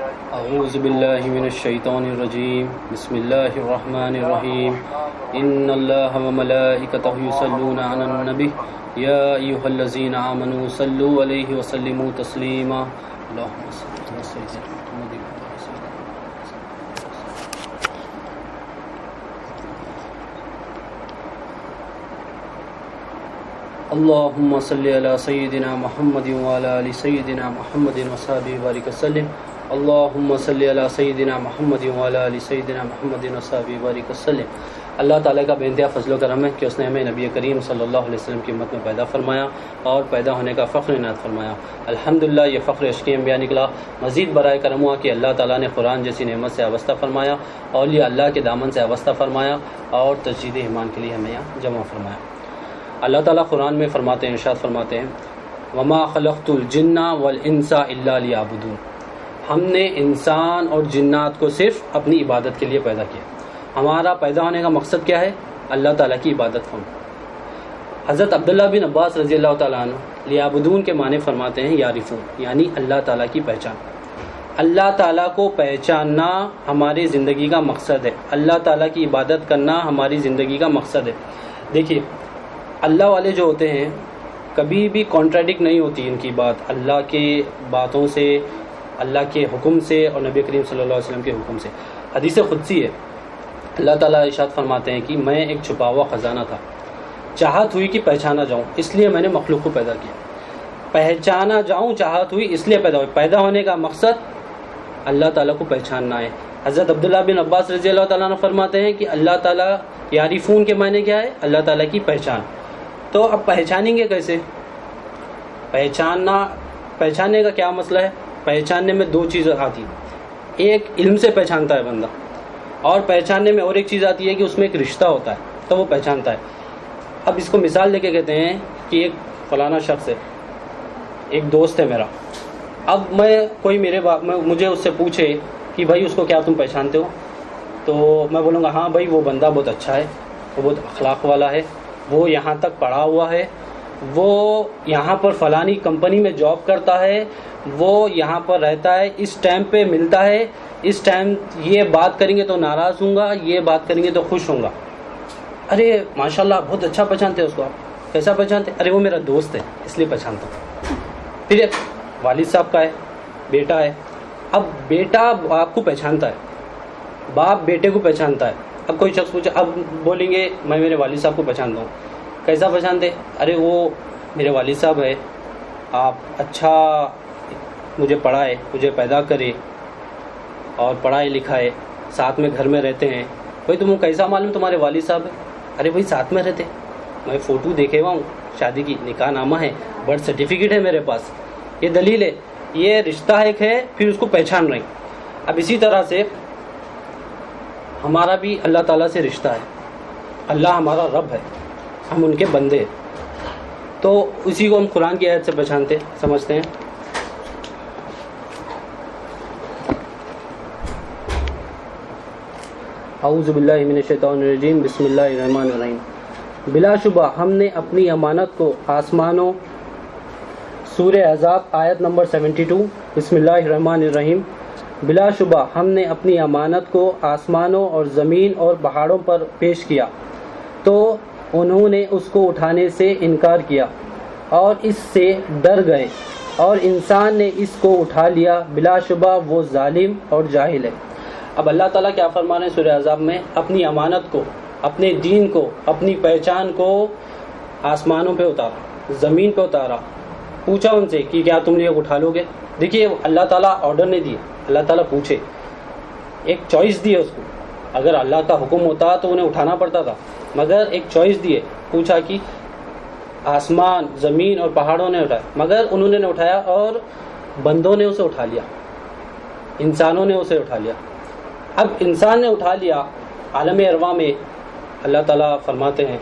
اعوذ باللہ من الشیطان الرجیم بسم اللہ الرحمن الرحیم ان اللہ وملائکتہ یصلون علی النبی یا ایھا الذین آمنوا صلوا علیہ وسلموا تسلیما اللہم صل علی سیدنا محمد اللہم صل علی سیدنا محمد وعلی آل سیدنا محمد وصحبہ وبارک وسلم اللہم صلی علی سیدنا محمد وعلی آل سیدنا محمد وصحبہ وبارک وسلم۔ اللہ تعالیٰ کا بے انتہا فضل و کرم ہے کہ اس نے ہمیں نبی کریم صلی اللہ علیہ وسلم کی امت میں پیدا فرمایا اور پیدا ہونے کا فخر عنایت فرمایا۔ الحمدللہ یہ فخر عشق انبیاء نکلا۔ مزید برائے کرم ہوا کہ اللہ تعالیٰ نے قرآن جیسی نعمت سے وابستہ فرمایا، اولیاء اللہ کے دامن سے وابستہ فرمایا اور تجدید ایمان کے لیے ہمیں یہاں جمع فرمایا۔ اللہ تعالیٰ قرآن میں فرماتے ہیں، ارشاد فرماتے ہیں وما خلقت الجن والانس الا لیعبدون، ہم نے انسان اور جنات کو صرف اپنی عبادت کے لیے پیدا کیا۔ ہمارا پیدا ہونے کا مقصد کیا ہے؟ اللہ تعالیٰ کی عبادت ہم۔ حضرت عبداللہ بن عباس رضی اللہ تعالیٰ عنہ لیعبدون کے معنی فرماتے ہیں یعرفون، یعنی اللہ تعالیٰ کی پہچان۔ اللہ تعالیٰ کو پہچاننا ہماری زندگی کا مقصد ہے، اللہ تعالیٰ کی عبادت کرنا ہماری زندگی کا مقصد ہے۔ دیکھیے اللہ والے جو ہوتے ہیں کبھی بھی کانٹراڈکٹ نہیں ہوتی ان کی بات اللہ کے باتوں سے، اللہ کے حکم سے اور نبی کریم صلی اللہ علیہ وسلم کے حکم سے۔ حدیث قدسی ہے، اللہ تعالیٰ ارشاد فرماتے ہیں کہ میں ایک چھپا ہوا خزانہ تھا، چاہت ہوئی کہ پہچانا جاؤں اس لیے میں نے مخلوق کو پیدا کیا۔ پہچانا جاؤں چاہت ہوئی اس لیے پیدا ہوئی، پیدا ہونے کا مقصد اللہ تعالیٰ کو پہچاننا ہے۔ حضرت عبداللہ بن عباس رضی اللہ تعالیٰ عنہ فرماتے ہیں کہ اللہ تعالیٰ یعرفون کے معنی کیا ہے؟ اللہ تعالیٰ کی پہچان۔ تو اب پہچانیں گے کیسے؟ پہچاننے کا کیا مسئلہ ہے؟ پہچاننے میں دو چیزیں آتی ہیں، ایک علم سے پہچانتا ہے بندہ، اور پہچاننے میں اور ایک چیز آتی ہے کہ اس میں ایک رشتہ ہوتا ہے تو وہ پہچانتا ہے۔ اب اس کو مثال لے کے کہتے ہیں کہ ایک فلانا شخص ہے، ایک دوست ہے میرا، اب کوئی مجھے اس سے پوچھے کہ بھائی اس کو کیا تم پہچانتے ہو، تو میں بولوں گا ہاں بھائی وہ بندہ بہت اچھا ہے، وہ بہت اخلاق والا ہے، وہ یہاں تک پڑھا ہوا ہے، وہ یہاں پر فلانی کمپنی میں جاب کرتا ہے، وہ یہاں پر رہتا ہے، اس ٹائم پہ ملتا ہے، اس ٹائم یہ بات کریں گے تو ناراض ہوں گا، یہ بات کریں گے تو خوش ہوں گا۔ ارے ماشاءاللہ بہت اچھا پہچانتے ہیں اس کو۔ آپ کیسا پہچانتے؟ ارے وہ میرا دوست ہے اس لیے پہچانتا ہوں۔ پھر والد صاحب کا ہے، بیٹا ہے، اب بیٹا باپ کو پہچانتا ہے، باپ بیٹے کو پہچانتا ہے۔ اب کوئی شخص پوچھے، اب بولیں گے میں میرے والد صاحب کو پہچانتا ہوں۔ کیسا پہچانتے؟ ارے وہ میرے والد صاحب ہے، آپ اچھا مجھے پڑھائے، مجھے پیدا کرے اور پڑھائے لکھائے، ساتھ میں گھر میں رہتے ہیں۔ بھائی تم کیسا معلوم تمہارے والد صاحب ہیں؟ ارے بھائی ساتھ میں رہتے، میں فوٹو دیکھے ہوا ہوں، شادی کی نکاح نامہ ہے، برتھ سرٹیفکیٹ ہے میرے پاس، یہ دلیل ہے، یہ رشتہ ایک ہے، پھر اس کو پہچان رہی۔ اب اسی طرح سے ہمارا بھی اللہ تعالیٰ سے رشتہ ہے، اللہ ہمارا رب ہے، ہم ان کے بندے ہیں، تو اسی کو ہم قرآن کی آیت سے پہچانتے سمجھتے ہیں۔ اعوذ باللہ من الشیطان الرجیم بسم اللہ الرحمن الرحیم۔ بلا شبہ ہم نے اپنی امانت کو آسمانوں، سورہ احزاب آیت نمبر 72، بسم اللہ الرحمن الرحیم۔ بلا شبہ ہم نے اپنی امانت کو آسمانوں اور زمین اور پہاڑوں پر پیش کیا تو انہوں نے اس کو اٹھانے سے انکار کیا اور اس سے ڈر گئے، اور انسان نے اس کو اٹھا لیا، بلا شبہ وہ ظالم اور جاہل ہے۔ اب اللہ تعالیٰ کیا فرما رہے ہیں سورہ احزاب میں؟ اپنی امانت کو، اپنے دین کو، اپنی پہچان کو آسمانوں پہ اتارا، زمین پہ اتارا، پوچھا ان سے کہ کیا تم یہ اٹھا لو گے؟ دیکھیے اللہ تعالیٰ آرڈر نہیں دیے، اللہ تعالیٰ پوچھے، ایک چوائس دی ہے اس کو۔ اگر اللہ کا حکم ہوتا تو انہیں اٹھانا پڑتا تھا، مگر ایک چوائس دیے، پوچھا کہ آسمان، زمین اور پہاڑوں نے اٹھایا، مگر انہوں نے اٹھایا اور بندوں نے اسے اٹھا لیا، انسانوں نے اسے اٹھا لیا۔ اب انسان نے اٹھا لیا، عالم ارواح میں اللہ تعالیٰ فرماتے ہیں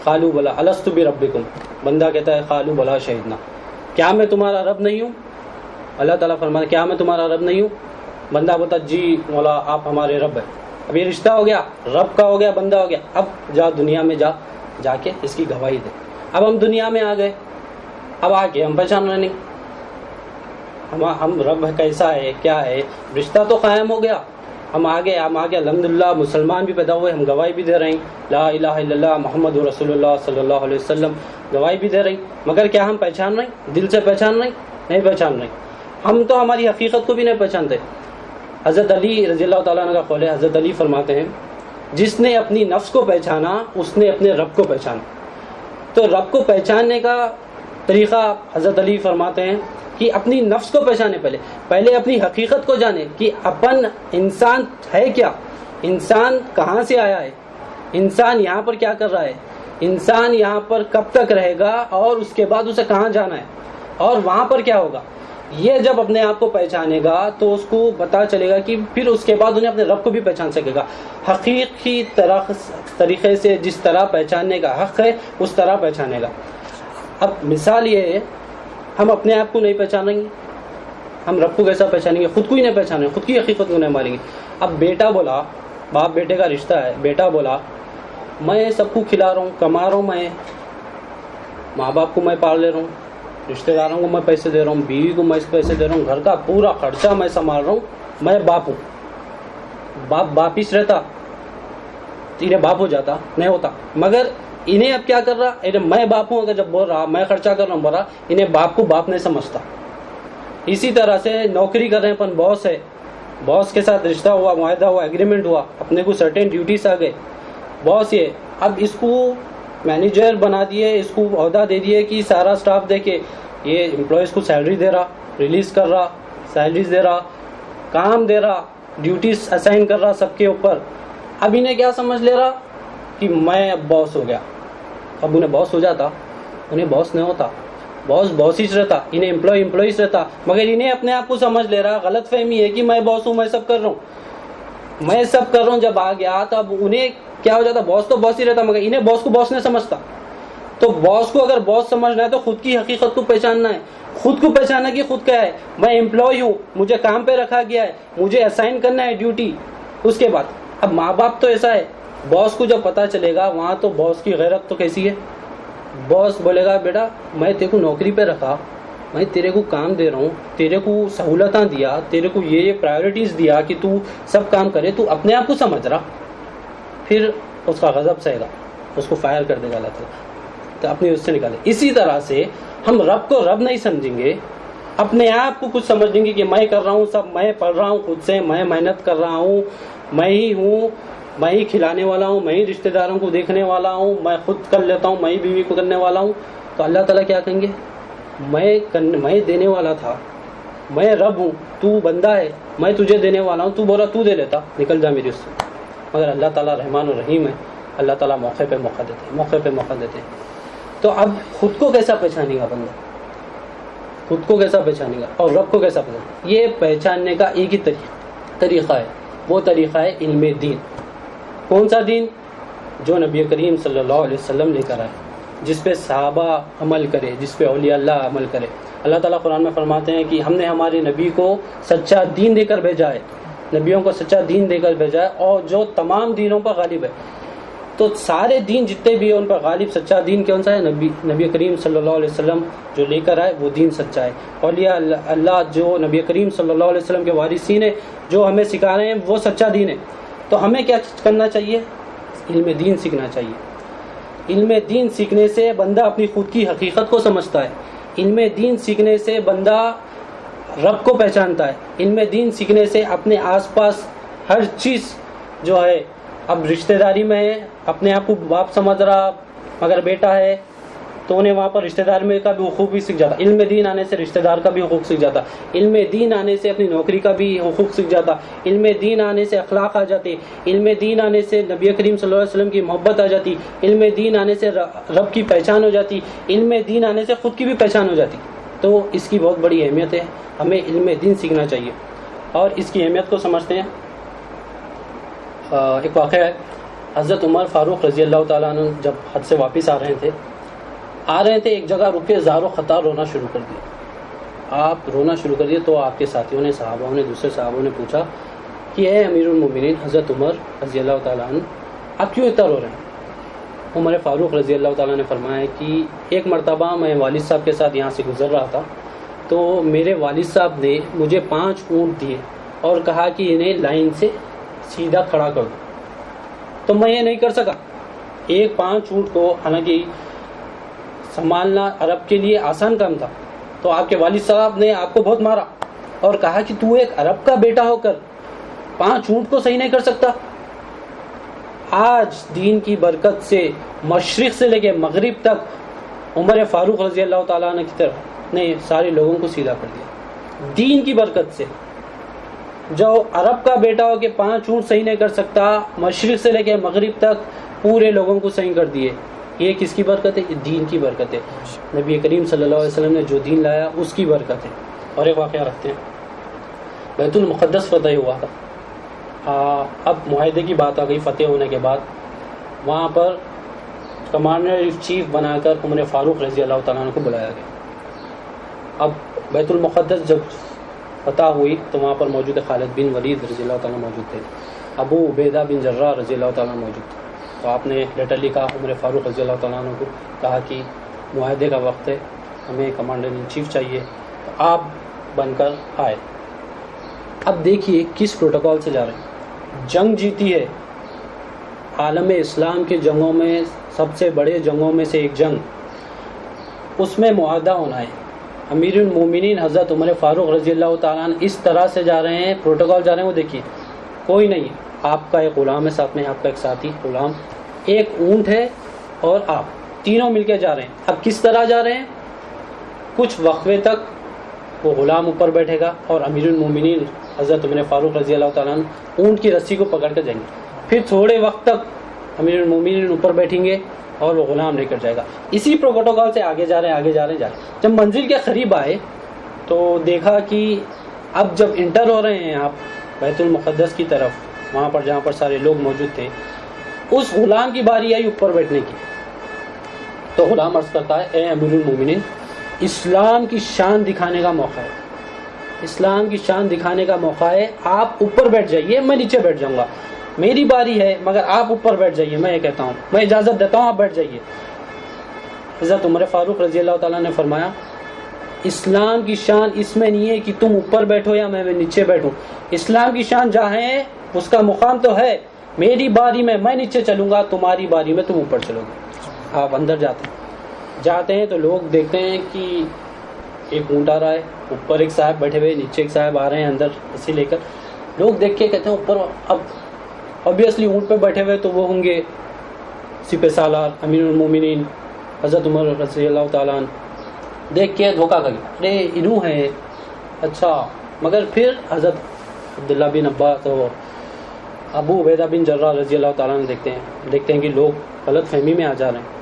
قالوا بلا الست بربکم، بندہ کہتا ہے قالوا بلا شہدنا، کیا میں تمہارا رب نہیں ہوں؟ اللہ تعالیٰ فرماتا ہے کیا میں تمہارا رب نہیں ہوں؟ بندہ بولتا جی مولا آپ ہمارے رب ہیں۔ اب یہ رشتہ ہو گیا، رب کا ہو گیا، بندہ ہو گیا، اب جا دنیا میں جا کے اس کی گواہی دے۔ اب ہم دنیا میں آ گئے، اب آ کے ہم پہچان رہے نہیں، ہم رب کیسا ہے کیا ہے، رشتہ تو قائم ہو گیا، ہم آگے الحمدللہ مسلمان بھی پیدا ہوئے، ہم گواہی بھی دے رہے ہیں لا الہ الا اللہ محمد رسول اللہ صلی اللہ علیہ وسلم، گواہی بھی دے رہے ہیں، مگر کیا ہم پہچان رہے ہیں؟ دل سے پہچان رہے ہیں؟ نہیں پہچان رہے. ہم تو ہماری حقیقت کو بھی نہیں پہچانتے. حضرت علی رضی اللہ تعالیٰ عنہ کا قول ہے، حضرت علی فرماتے ہیں جس نے اپنی نفس کو پہچانا اس نے اپنے رب کو پہچانا. تو رب کو پہچاننے کا طریقہ حضرت علی فرماتے ہیں کہ اپنی نفس کو پہچانے، پہلے اپنی حقیقت کو جانے کہ اپن انسان ہے کیا، انسان کہاں سے آیا ہے، انسان یہاں پر کیا کر رہا ہے، انسان یہاں پر کب تک رہے گا اور اس کے بعد اسے کہاں جانا ہے اور وہاں پر کیا ہوگا. یہ جب اپنے آپ کو پہچانے گا تو اس کو پتا چلے گا کہ پھر اس کے بعد انہیں اپنے رب کو بھی پہچان سکے گا. حقیقی طریقے سے جس طرح پہچاننے کا حق ہے اس طرح پہچانے گا. اب مثال یہ ہے، ہم اپنے آپ کو نہیں پہچانیں گے، ہم رب کو کیسا پہچانیں گے؟ خود کو ہی نہیں پہچانیں گے، خود کی حقیقت کو نہیں مانیں گے. اب بیٹا بولا، باپ بیٹے کا رشتہ ہے، بیٹا بولا میں سب کو کھلا رہا ہوں، کما رہا ہوں، میں ماں باپ کو میں پال لے رہا ہوں، رشتہ داروں کو میں پیسے دے رہا ہوں، بیوی کو میں پیسے دے رہا ہوں، گھر کا پورا خرچہ میں سنبھال رہا ہوں، میں باپ ہوں. باپ باپس رہتا انہیں باپ ہو جاتا نہیں ہوتا. مگر انہیں اب کیا کر رہا، میں باپ ہوں اگر جب بول رہا، میں خرچہ کر رہا ہوں بول رہا، انہیں باپ کو باپ نہیں سمجھتا. اسی طرح سے نوکری کر رہے ہیں، اپن باس ہے، باس کے ساتھ رشتہ ہوا، معاہدہ ہوا، ایگریمنٹ ہوا، اپنے کو سرٹین ڈیوٹیز آ گئے، باس یہ اب اس کو مینیجر بنا دیے، اس کو عہدہ دے دیے کہ سارا اسٹاف دے کے یہ امپلائیز کو سیلری دے رہا، ریلیز کر رہا، سیلریز دے رہا، کام دے رہا، ڈیوٹیز اسائن کر رہا سب کے اوپر. اب انہیں کیا سمجھ لے رہا کہ میں اب باس ہو گیا. اب انہیں باس ہو جاتا، انہیں باس نہیں ہوتا، باس باس رہتا، انہیں امپلائیز رہتا. مگر انہیں اپنے آپ کو سمجھ لے رہا، غلط فہمی ہے کہ میں باس ہوں، میں سب کر رہا ہوں، میں سب کر رہا ہوں. جب آ گیا تو اب انہیں کیا ہو جاتا، باس تو باس ہی رہتا مگر انہیں باس کو باس نہیں سمجھتا. تو باس کو اگر باس سمجھنا ہے تو خود کی حقیقت کو پہچاننا ہے، خود کو پہچاننا کہ خود کیا ہے، میں امپلائی ہوں، مجھے کام پہ رکھا گیا ہے، مجھے اسائن کرنا ہے ڈیوٹی. اس کے بعد اب ماں باپ تو ایسا ہے، باس کو جب پتا چلے گا وہاں تو باس کی غیرت تو کیسی ہے. باس بولے گا بیٹا میں تیرے کو نوکری پہ رکھا، میں تیرے کو کام دے رہا ہوں، تیرے کو سہولتیں دیا، تیرے کو یہ پرائیورٹیز دیا کہ تو سب کام کرے، تو اپنے آپ کو سمجھ رہا. پھر اس کا غضب سہے گا، اس کو فائر کر دے گا اللہ تعالیٰ، تو اپنی اس سے نکالے. اسی طرح سے ہم رب کو رب نہیں سمجھیں گے، اپنے آپ کو کچھ سمجھیں گے کہ میں کر رہا ہوں سب، میں پڑھ رہا ہوں خود سے، میں محنت کر رہا ہوں، میں ہی ہوں، میں ہی کھلانے والا ہوں، میں ہی رشتہ داروں کو دیکھنے والا ہوں، میں خود کر لیتا ہوں، میں ہی بیوی کو کرنے والا ہوں. تو اللہ تعالیٰ کیا کہیں گے، میں دینے والا تھا، میں رب ہوں، تو بندہ ہے، میں تجھے دینے والا ہوں، تو بولا تو دے لیتا، نکل جا میری اس سے. مگر اللہ تعالیٰ رحمان الرحیم ہے، اللہ تعالیٰ موقع پہ موقع دیتے ہیں. تو اب خود کو کیسا پہچانے گا بندہ، خود کو کیسا پہچانے گا اور رب کو کیسا پہچانے گا؟ یہ پہچاننے کا ایک ہی طریقہ ہے، وہ طریقہ ہے علم دین. کون سا دین؟ جو نبی کریم صلی اللہ علیہ وسلم لے کر آئے، جس پہ صحابہ عمل کرے، جس پہ اولیاء اللہ عمل کرے. اللہ تعالیٰ قرآن میں فرماتے ہیں کہ ہم نے ہمارے نبی کو سچا دین دے کر بھیجا ہے، نبیوں کو سچا دین دے کر بھیجا ہے، اور جو تمام دینوں پر غالب ہے. تو سارے دین جتنے بھی ہیں ان پر غالب سچا دین کون سا ہے؟ نبی کریم صلی اللہ علیہ وسلم جو لے کر آئے وہ دین سچا ہے. اولیاء اللہ جو نبی کریم صلی اللہ علیہ وسلم کے وارثین ہیں، جو ہمیں سکھا رہے ہیں وہ سچا دین ہے. تو ہمیں کیا کرنا چاہیے؟ علم دین سیکھنا چاہیے. علم دین سیکھنے سے بندہ اپنی خود کی حقیقت کو سمجھتا ہے، علم دین سیکھنے سے بندہ رب کو پہچانتا ہے، علم دین سیکھنے سے اپنے آس پاس ہر چیز جو ہے، اب رشتہ داری میں ہے، اپنے آپ کو باپ سمجھ رہا، مگر بیٹا ہے تو انہیں وہاں پر رشتہ دار میں کا بھی حقوق بھی سیکھ جاتا. علم دین آنے سے رشتہ دار کا بھی حقوق سیکھ جاتا، علم دین آنے سے اپنی نوکری کا بھی حقوق سیکھ جاتا، علم دین آنے سے اخلاق آ جاتے، علم دین آنے سے نبی کریم صلی اللہ علیہ وسلم کی محبت آ جاتی، علم دین آنے سے رب کی پہچان ہو جاتی، علم دین آنے سے خود کی بھی پہچان ہو جاتی. تو اس کی بہت بڑی اہمیت ہے، ہمیں علم دین سیکھنا چاہیے. اور اس کی اہمیت کو سمجھتے ہیں. ایک واقعہ ہے، حضرت عمر فاروق رضی اللہ تعالیٰ عنہ جب حج سے واپس آ رہے تھے، ایک جگہ رکے، زار و خطار رونا شروع کر دیا. آپ رونا شروع کر دیے تو آپ کے ساتھیوں نے، صحابوں نے، دوسرے صحابوں نے پوچھا کہ اے امیر المومنین حضرت عمر رضی اللہ تعالیٰ عنہ، آپ کیوں اتنا رو رہے ہیں؟ عمر فاروق رضی اللہ تعالیٰ نے فرمایا کہ ایک مرتبہ میں والد صاحب کے ساتھ یہاں سے گزر رہا تھا، تو میرے والد صاحب نے مجھے 5 اونٹ دیے اور کہا کہ انہیں لائن سے سیدھا کھڑا کر دو، تو میں یہ نہیں کر سکا۔ 5 اونٹ کو حالانکہ سنبھالنا عرب کے لیے آسان کام تھا، تو آپ کے والد صاحب نے آپ کو بہت مارا اور کہا کہ تو ایک عرب کا بیٹا ہو کر 5 اونٹ کو صحیح نہیں کر سکتا۔ آج دین کی برکت سے مشرق سے لے کے مغرب تک عمر فاروق رضی اللہ تعالیٰ عنہ کی طرف نے سارے لوگوں کو سیدھا کر دیا دین کی برکت سے۔ جو عرب کا بیٹا ہو کہ 5 اونٹ صحیح نہیں کر سکتا، مشرق سے لے کے مغرب تک پورے لوگوں کو صحیح کر دیے۔ یہ کس کی برکت ہے؟ یہ دین کی برکت ہے۔ نبی کریم صلی اللہ علیہ وسلم نے جو دین لایا اس کی برکت ہے۔ اور ایک واقعہ رکھتے ہیں، بیت المقدس فتح ہوا تھا۔ اب معاہدے کی بات آ گئی، فتح ہونے کے بعد وہاں پر کمانڈر چیف بنا کر عمر فاروق رضی اللہ تعالیٰ عنہ کو بلایا گیا۔ اب بیت المقدس جب فتح ہوئی تو وہاں پر موجود خالد بن ولید رضی اللہ تعالیٰ موجود تھے، ابو عبیدہ بن جراح رضی اللہ تعالیٰ موجود تھے۔ تو آپ نے لیٹر لکھا عمر فاروق رضی اللہ تعالیٰ عنہ کو، کہا کہ معاہدے کا وقت ہے، ہمیں کمانڈر ان چیف چاہیے، تو آپ بن کر آئے۔ اب دیکھیے کس پروٹوکول سے جا رہے ہیں۔ جنگ جیتی ہے، عالم اسلام کے جنگوں میں سب سے بڑے جنگوں میں سے ایک جنگ، اس میں معاہدہ ہونا ہے۔ امیر المومنین حضرت عمر فاروق رضی اللہ تعالیٰ عنہ اس طرح سے جا رہے ہیں، پروٹوکول جا رہے ہیں، وہ دیکھیے کوئی نہیں، آپ کا ایک غلام ہے ساتھ میں، آپ کا ایک ساتھی غلام، ایک اونٹ ہے اور آپ تینوں مل کے جا رہے ہیں۔ اب کس طرح جا رہے ہیں؟ کچھ وقفے تک وہ غلام اوپر بیٹھے گا اور امیر المومنین حضرت عمر فاروق رضی اللہ تعالیٰ عنہ اونٹ کی رسی کو پکڑ کر جائیں گے۔ پھر تھوڑے وقت تک امیر المومنین اوپر بیٹھیں گے اور وہ غلام لے کر جائے گا۔ اسی پروٹوکول سے آگے جا رہے ہیں۔ جب منزل کے قریب آئے تو دیکھا کہ اب جب انٹر ہو رہے ہیں آپ بیت المقدس کی طرف، وہاں پر جہاں پر سارے لوگ موجود تھے، اس غلام کی باری آئی اوپر بیٹھنے کی۔ تو غلام عرض کرتا ہے، اے امیر المومنین، اسلام کی شان دکھانے کا موقع ہے، اسلام کی شان دکھانے کا موقع ہے، آپ اوپر بیٹھ جائیے، میں نیچے بیٹھ جاؤں گا، میری باری ہے، مگر آپ اوپر بیٹھ جائیے، میں یہ کہتا ہوں، میں اجازت دیتا ہوں، آپ بیٹھ جائیے۔ حضرت عمر فاروق رضی اللہ تعالیٰ نے فرمایا، اسلام کی شان اس میں نہیں ہے کہ تم اوپر بیٹھو یا میں نیچے بیٹھوں، اسلام کی شان جہاں ہے اس کا مقام تو ہے، میری باری میں نیچے چلوں گا، تمہاری باری میں تم اوپر چلو گے۔ آپ اندر جاتے ہیں تو لوگ دیکھتے ہیں کہ ایک اونٹ آ رہا ہے، اوپر ایک صاحب بیٹھے ہوئے، نیچے ایک صاحب آ رہے ہیں اندر اسی لے کر۔ لوگ دیکھ کے کہتے ہیں اوپر، اب obviously اونٹ پہ بیٹھے ہوئے تو وہ ہوں گے سپہ سالار امیر المومنین حضرت عمر رضی اللہ تعالیٰ عنہ۔ دیکھ کے دھوکہ کر گیا، ارے انہوں ہے، اچھا۔ مگر پھر حضرت عبداللہ بن عباس اور ابو عبیدہ بن جراح رضی اللہ تعالیٰ عنہ دیکھتے ہیں کہ لوگ غلط فہمی میں آ جا رہے ہیں۔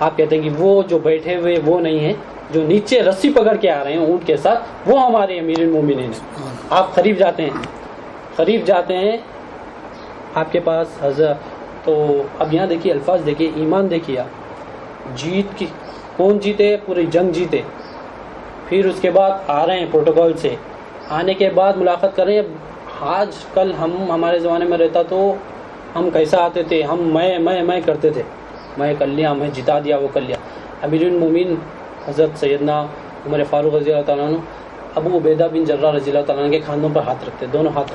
آپ کہتے ہیں کہ وہ جو بیٹھے ہوئے وہ نہیں ہیں، جو نیچے رسی پکڑ کے آ رہے ہیں اونٹ کے ساتھ، وہ ہمارے امیر المومنین ہیں۔ آپ قریب جاتے ہیں آپ کے پاس حضرت۔ تو اب یہاں دیکھیے الفاظ دیکھیے، ایمان دیکھیے آپ، جیت کی کون جیتے؟ پوری جنگ جیتے۔ پھر اس کے بعد آ رہے ہیں پروٹوکول سے، آنے کے بعد ملاقات کر رہے ہیں۔ آج کل ہمارے زمانے میں رہتا تو ہم کیسا آتے تھے، ہم میں کرتے تھے، میں کر لیا، میں جتا دیا، وہ کر لیا۔ امیر المومنین حضرت سیدنا عمر فاروق رضی اللہ تعالیٰ عنہ ابو عبیدہ بن جراح رضی اللہ تعالیٰ عنہ کے کھانوں پر ہاتھ رکھتے، دونوں ہاتھ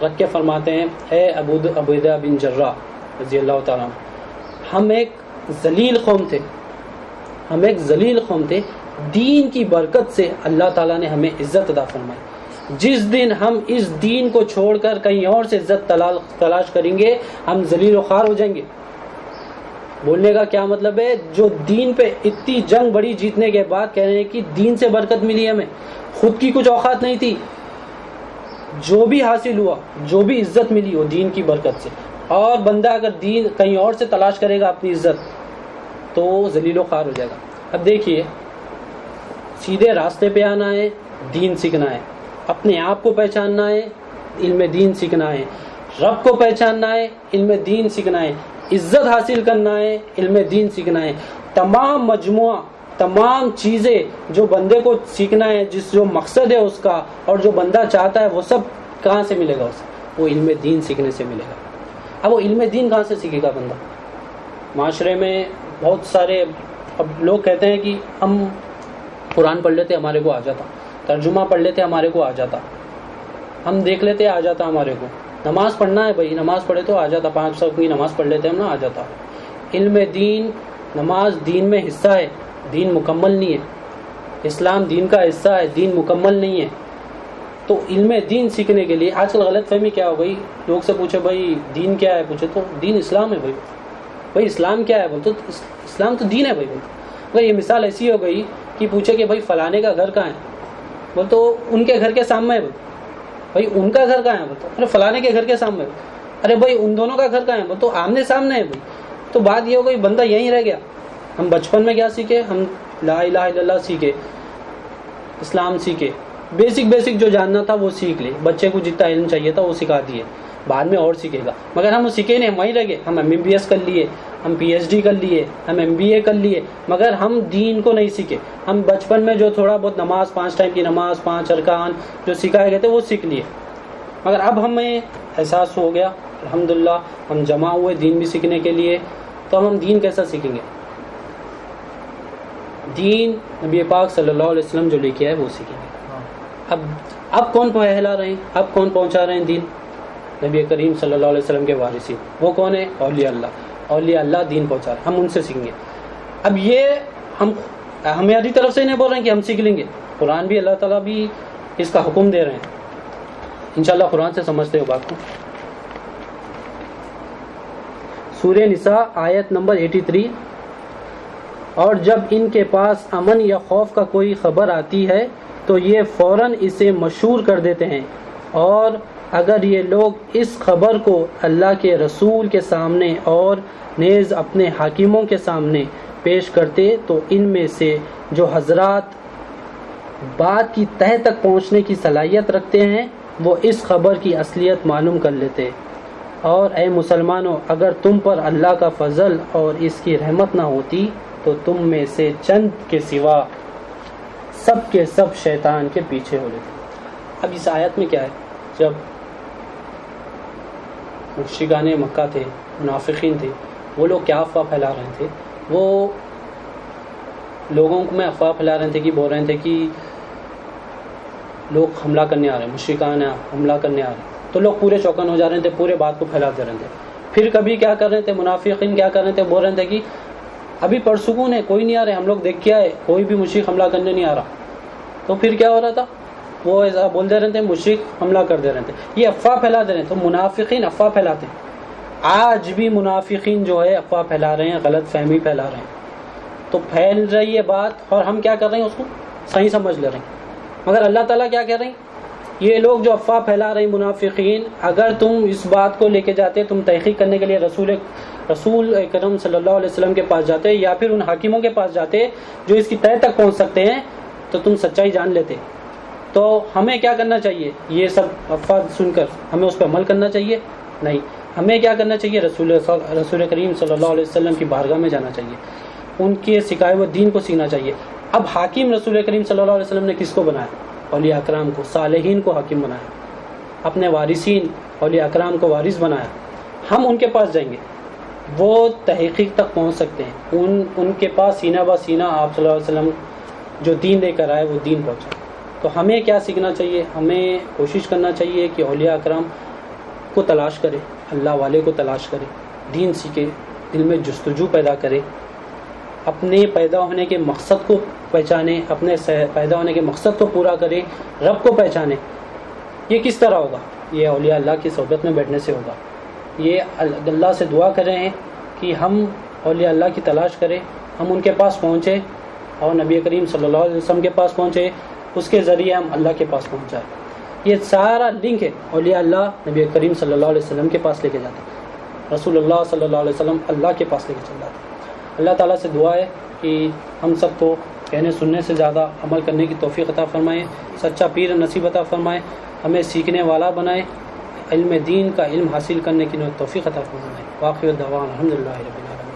رکھ کے فرماتے ہیں، اے ابو عبیدہ بن جراح رضی اللہ تعالیٰ عنہ، ہم ایک ذلیل قوم تھے، دین کی برکت سے اللہ تعالیٰ نے ہمیں عزت عطا فرمائی۔ جس دن ہم اس دین کو چھوڑ کر کہیں اور سے عزت تلاش کریں گے، ہم ذلیل و خوار ہو جائیں گے۔ بولنے کا کیا مطلب ہے؟ جو دین پہ اتنی جنگ بڑی جیتنے کے بعد کہہ رہے ہیں کہ دین سے برکت ملی ہمیں، خود کی کچھ اوقات نہیں تھی، جو بھی حاصل ہوا، جو بھی عزت ملی وہ دین کی برکت سے۔ اور بندہ اگر دین کہیں اور سے تلاش کرے گا اپنی عزت تو ذلیل و خوار ہو جائے گا۔ اب دیکھیے، سیدھے راستے پہ آنا ہے، دین سیکھنا ہے، اپنے آپ کو پہچاننا ہے، علم دین سیکھنا ہے، رب کو پہچاننا ہے، علم دین سیکھنا ہے، عزت حاصل کرنا ہے، علم دین سیکھنا ہے۔ تمام مجموعہ، تمام چیزیں جو بندے کو سیکھنا ہے، جو مقصد ہے اس کا اور جو بندہ چاہتا ہے، وہ سب کہاں سے ملے گا اسے؟ وہ علم دین سیکھنے سے ملے گا۔ اب وہ علم دین کہاں سے سیکھے گا بندہ؟ معاشرے میں بہت سارے اب لوگ کہتے ہیں کہ ہم قرآن پڑھ لیتے ہمارے کو آ جاتا، ترجمہ پڑھ لیتے ہمارے کو آ جاتا، ہم دیکھ لیتے آ جاتا ہمارے کو، نماز پڑھنا ہے بھائی، نماز پڑھے تو آ جاتا، 5 وقت کی نماز پڑھ لیتے ہم نا، آ جاتا۔ علم دین، نماز دین میں حصہ ہے، دین مکمل نہیں ہے، اسلام دین کا حصہ ہے، دین مکمل نہیں ہے۔ تو علم دین سیکھنے کے لیے آج کل غلط فہمی کیا ہو گئی، لوگ سے پوچھے بھائی دین کیا ہے، پوچھے تو دین اسلام ہے بھائی، بھائی اسلام کیا ہے، بول تو اسلام تو دین ہے بھائی۔ بھائی یہ مثال ایسی ہو گئی کہ پوچھے کہ بھائی فلانے کا گھر کہاں ہے، بول تو ان کے گھر کے سامنے ہے، بول بھائی ان کا گھر کہاں ہے، بول تو ارے فلانے کے گھر کے سامنے، ارے بھائی ان دونوں کا گھر کہاں ہے، بول تو آمنے سامنے ہے بھائی۔ تو بات یہ ہو گئی بندہ یہیں رہ گیا۔ ہم بچپن میں کیا سیکھے، ہم لا الہ الا اللہ سیکھے، اسلام سیکھے، بیسک جو جاننا تھا وہ سیکھ لے، بچے کو جتنا علم چاہیے تھا وہ سکھا دیے، بعد میں اور سیکھے گا، مگر ہم وہ سیکھے نہیں، ہم وہیں رہ گئے، ہم MBBS کر لیے، ہم PhD کر لیے، ہم MBA کر لیے، مگر ہم دین کو نہیں سیکھے۔ ہم بچپن میں جو تھوڑا بہت نماز، 5 ٹائم کی نماز، 5 ارکان جو سکھائے گئے تھے وہ سیکھ لیے، مگر اب ہمیں احساس ہو گیا الحمدللہ ہم جمع ہوئے دین بھی سیکھنے کے لیے، تو ہم دین کیسا سیکھیں گے؟ دین نبی پاک صلی اللہ علیہ وسلم جو لے کے آئے وہ سیکھیں گے۔ اب کون پھیلا رہے ہیں، اب کون پہنچا رہے ہیں دین؟ نبی کریم صلی اللہ علیہ وسلم کے وارثین، وہ کون ہے؟ اولیاء اللہ، اولیاء اللہ دین پہنچا رہے ہیں، ہم ان سے سیکھیں گے۔ اب یہ ہم ہماری طرف سے نہیں بول رہے ہیں کہ ہم سیکھ لیں گے، قرآن بھی اللہ تعالیٰ بھی اس کا حکم دے رہے ہیں، انشاءاللہ قرآن سے سمجھتے ہو بات کو۔ سورہ نساء آیت نمبر 83، اور جب ان کے پاس امن یا خوف کا کوئی خبر آتی ہے تو یہ فوراً اسے مشہور کر دیتے ہیں، اور اگر یہ لوگ اس خبر کو اللہ کے رسول کے سامنے اور نیز اپنے حاکموں کے سامنے پیش کرتے تو ان میں سے جو حضرات بات کی تہہ تک پہنچنے کی صلاحیت رکھتے ہیں وہ اس خبر کی اصلیت معلوم کر لیتے۔ اور اے مسلمانوں، اگر تم پر اللہ کا فضل اور اس کی رحمت نہ ہوتی تو تم میں سے چند کے سوا سب کے سب شیطان کے پیچھے ہو لیتے۔ اب اس آیت میں کیا ہے، جب مشرکان مکہ تھے، منافقین تھے، وہ لوگ کیا افواہ پھیلا رہے تھے؟ وہ لوگوں میں افواہ پھیلا رہے تھے کہ بول رہے تھے کہ لوگ حملہ کرنے آ رہے ہیں، مشرکان حملہ کرنے آ رہے ہیں، تو لوگ پورے چوکن ہو جا رہے تھے، پورے بات کو پھیلاتے رہے تھے۔ پھر کبھی کیا کر رہے تھے منافقین، کیا کر رہے تھے، بول رہے تھے کہ ابھی پرسکون ہے، کوئی نہیں آ رہے، ہم لوگ دیکھ کے آئے، کوئی بھی مشرک حملہ کرنے نہیں آ رہا۔ تو پھر کیا ہو رہا تھا، وہ ایسا بول دے رہے تھے، مشرک حملہ کر دے رہے تھے، یہ افواہ پھیلا دے رہے ہیں۔ تو منافقین افواہ پھیلاتے ہیں، آج بھی منافقین جو ہے افواہ پھیلا رہے ہیں، غلط فہمی پھیلا رہے ہیں۔ تو پھیل رہی ہے بات اور ہم کیا کر رہے ہیں، اس کو صحیح سمجھ لے رہے ہیں، مگر اللہ تعالیٰ کیا کہہ رہے ہیں، یہ لوگ جو افواہ پھیلا رہے ہیں منافقین، اگر تم اس بات کو لے کے جاتے، تم تحقیق کرنے کے لیے رسول اکرم صلی اللہ علیہ وسلم کے پاس جاتے یا پھر ان حاکموں کے پاس جاتے جو اس کی تہہ تک پہنچ سکتے ہیں، تو تم سچائی جان لیتے۔ تو ہمیں کیا کرنا چاہیے، یہ سب افواہ سن کر ہمیں اس پہ عمل کرنا چاہیے؟ نہیں، ہمیں کیا کرنا چاہیے، رسول کریم صلی اللہ علیہ وسلم کی بارگاہ میں جانا چاہیے، ان کے سکھائے ہوئے دین کو سیکھنا چاہیے۔ اب حاکم رسول کریم صلی اللہ علیہ وسلم نے کس کو بنایا؟ اولیاء اکرام کو، صالحین کو حاکم بنایا، اپنے وارثین اولیاء اکرام کو وارث بنایا۔ ہم ان کے پاس جائیں گے، وہ تحقیق تک پہنچ سکتے ہیں، ان کے پاس سینہ بہ سینہ آپ صلی اللہ علیہ وسلم جو دین لے کر آئے وہ دین پہنچا۔ تو ہمیں کیا سیکھنا چاہیے، ہمیں کوشش کرنا چاہیے کہ اولیاء اکرام کو تلاش کرے، اللہ والے کو تلاش کرے، دین سیکھے، دل میں جستجو پیدا کرے، اپنے پیدا ہونے کے مقصد کو پہچانے، اپنے پیدا ہونے کے مقصد کو پورا کرے، رب کو پہچانے۔ یہ کس طرح ہوگا؟ یہ اولیاء اللہ کی صحبت میں بیٹھنے سے ہوگا۔ یہ اللہ سے دعا کریں ہیں کہ ہم اولیاء اللہ کی تلاش کریں، ہم ان کے پاس پہنچے اور نبی کریم صلی اللہ علیہ وسلم کے پاس پہنچے، اس کے ذریعے ہم اللہ کے پاس پہنچ جائیں۔ یہ سارا لنک ہے، اولیاء اللہ نبی کریم صلی اللہ علیہ وسلم کے پاس لے کے جاتے ہیں، رسول اللہ صلی اللہ علیہ وسلم اللہ کے پاس لے کے چل جاتے ہیں۔ اللہ تعالیٰ سے دعا ہے کہ ہم سب کو کہنے سننے سے زیادہ عمل کرنے کی توفیق عطا فرمائے، سچا پیر نصیب عطا فرمائے، ہمیں سیکھنے والا بنائے، علم دین کا علم حاصل کرنے کی توفیق عطا فرمائے۔ واقعی الدعوان الحمدللہ رب العالمین۔